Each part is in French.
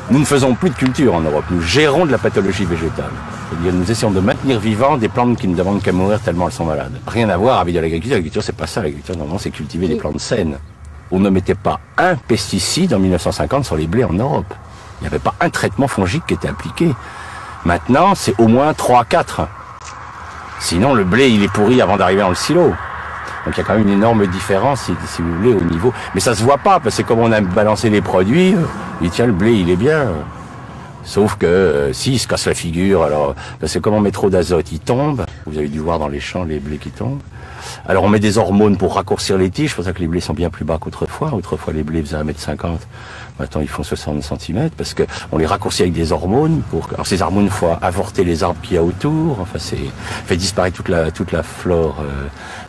Nous ne faisons plus de culture en Europe, nous gérons de la pathologie végétale. C'est-à-dire nous essayons de maintenir vivant des plantes qui ne demandent qu'à mourir tellement elles sont malades. Rien à voir avec de l'agriculture. L'agriculture, c'est pas ça. L'agriculture, normalement, c'est cultiver des plantes saines. On ne mettait pas un pesticide en 1950 sur les blés en Europe. Il n'y avait pas un traitement fongique qui était appliqué. Maintenant, c'est au moins 3-4. Sinon, le blé, il est pourri avant d'arriver dans le silo. Donc il y a quand même une énorme différence, si vous voulez, au niveau... Mais ça se voit pas, parce que comme on a balancé les produits, et tiens, le blé, il est bien. Sauf que, si, il se casse la figure, alors... Parce que comme on met trop d'azote, il tombe. Vous avez dû voir dans les champs les blés qui tombent. Alors on met des hormones pour raccourcir les tiges, c'est pour ça que les blés sont bien plus bas qu'autrefois. Autrefois, les blés faisaient 1,50 m. Maintenant, ils font 60 cm, parce que on les raccourcit avec des hormones. Alors ces hormones, il faut avorter les arbres qu'il y a autour. Enfin, fait disparaître toute la flore,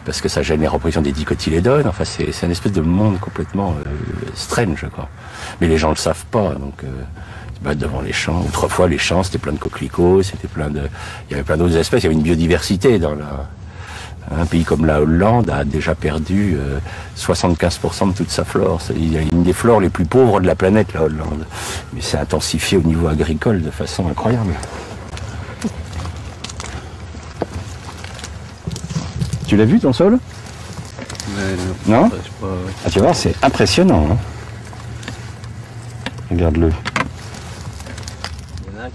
parce que ça gêne les reproductions des dicotylédones. Enfin, c'est un espèce de monde complètement strange, quoi. Mais les gens le savent pas, donc... devant les champs. Autrefois, les champs, c'était plein de coquelicots, il y avait plein d'autres espèces, il y avait une biodiversité dans un pays comme la Hollande a déjà perdu 75% de toute sa flore. Il y a une des flores les plus pauvres de la planète, la Hollande. Mais c'est intensifié au niveau agricole de façon incroyable. Tu l'as vu ton sol? Non? Ah, tu vois, c'est impressionnant. Hein, regarde-le.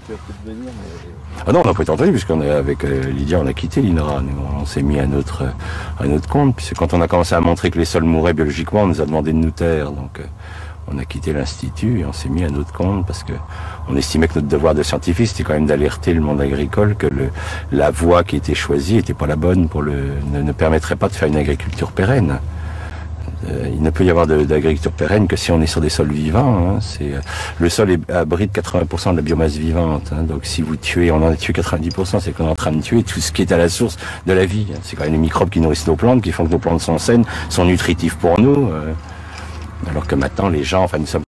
Qui va peut-être venir, mais... Ah non, on n'a pas été entendu, puisqu'on est avec Lydia, on a quitté l'INRA. On s'est mis à notre compte. Puisque quand on a commencé à montrer que les sols mouraient biologiquement, on nous a demandé de nous taire. Donc on a quitté l'Institut et on s'est mis à notre compte parce que on estimait que notre devoir de scientifique, c'était quand même d'alerter le monde agricole que la voie qui était choisie n'était pas la bonne ne permettrait pas de faire une agriculture pérenne. Il ne peut y avoir d'agriculture pérenne que si on est sur des sols vivants. Hein. Le sol abrite 80% de la biomasse vivante. Hein. Donc si vous tuez, on en a tué 90%, c'est qu'on est en train de tuer tout ce qui est à la source de la vie. C'est quand même les microbes qui nourrissent nos plantes, qui font que nos plantes sont saines, sont nutritives pour nous. Alors que maintenant, les gens, enfin nous sommes